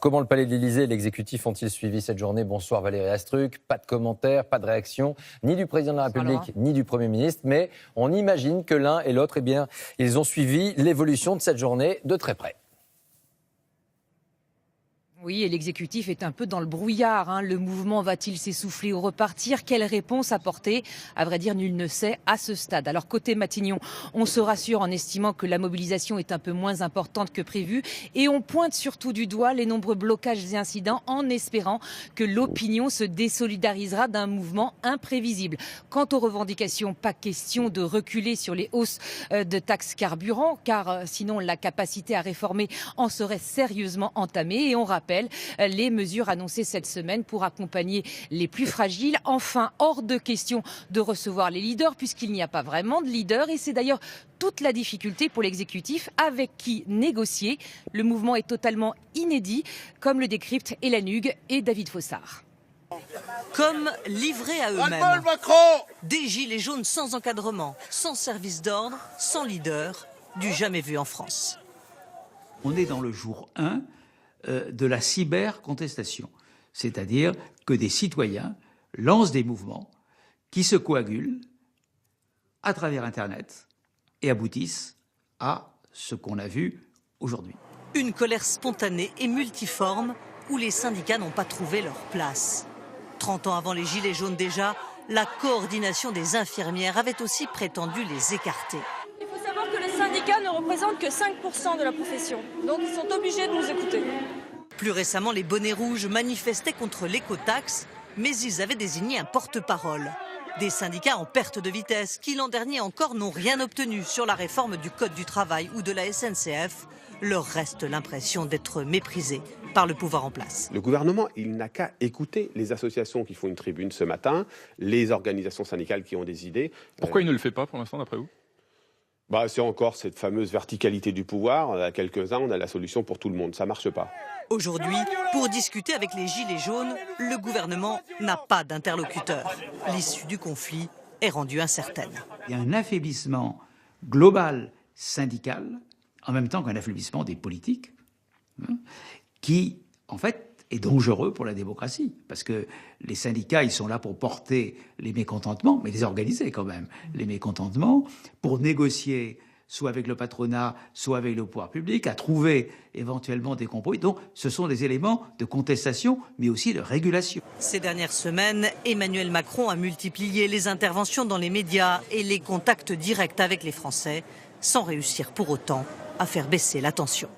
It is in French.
Comment le palais de l'Élysée et l'exécutif ont-ils suivi cette journée? Bonsoir Valérie Astruc. Pas de commentaires, pas de réaction, ni du président de la République, ni du Premier ministre. Mais on imagine que l'un et l'autre, ils ont suivi l'évolution de cette journée de très près. Oui, et l'exécutif est un peu dans le brouillard. Le mouvement va-t-il s'essouffler ou repartir? Quelle réponse apporter? À vrai dire, nul ne sait à ce stade. Alors côté Matignon, on se rassure en estimant que la mobilisation est un peu moins importante que prévu. Et on pointe surtout du doigt les nombreux blocages et incidents en espérant que l'opinion se désolidarisera d'un mouvement imprévisible. Quant aux revendications, pas question de reculer sur les hausses de taxes carburant, car sinon la capacité à réformer en serait sérieusement entamée. Et on rappelle les mesures annoncées cette semaine pour accompagner les plus fragiles. Enfin, hors de question de recevoir les leaders puisqu'il n'y a pas vraiment de leaders et c'est d'ailleurs toute la difficulté pour l'exécutif avec qui négocier. Le mouvement est totalement inédit, comme le décrypte Hélène Hugues et David Fossard. Comme livrés à eux-mêmes. Des gilets jaunes sans encadrement, sans service d'ordre, sans leader, du jamais vu en France. On est dans le jour 1 de la cyber-contestation. C'est-à-dire que des citoyens lancent des mouvements qui se coagulent à travers Internet et aboutissent à ce qu'on a vu aujourd'hui. Une colère spontanée et multiforme où les syndicats n'ont pas trouvé leur place. 30 ans avant les Gilets jaunes déjà, la coordination des infirmières avait aussi prétendu les écarter. Il faut savoir que les syndicats ne représentent que 5% de la profession, donc ils sont obligés de nous écouter. Plus récemment, les bonnets rouges manifestaient contre l'écotaxe, mais ils avaient désigné un porte-parole. Des syndicats en perte de vitesse qui l'an dernier encore n'ont rien obtenu sur la réforme du Code du travail ou de la SNCF, leur reste l'impression d'être méprisés par le pouvoir en place. Le gouvernement, il n'a qu'à écouter les associations qui font une tribune ce matin, les organisations syndicales qui ont des idées. Pourquoi il ne le fait pas pour l'instant, d'après vous? C'est encore cette fameuse verticalité du pouvoir. À quelques-uns, on a la solution pour tout le monde. Ça ne marche pas. Aujourd'hui, pour discuter avec les Gilets jaunes, le gouvernement n'a pas d'interlocuteur. L'issue du conflit est rendue incertaine. Il y a un affaiblissement global syndical, en même temps qu'un affaiblissement des politiques, qui, en fait, est dangereux pour la démocratie. Parce que les syndicats, ils sont là pour porter les mécontentements, mais les organiser quand même, les mécontentements, pour négocier soit avec le patronat, soit avec le pouvoir public, à trouver éventuellement des compromis. Donc, ce sont des éléments de contestation, mais aussi de régulation. Ces dernières semaines, Emmanuel Macron a multiplié les interventions dans les médias et les contacts directs avec les Français, sans réussir pour autant à faire baisser la tension.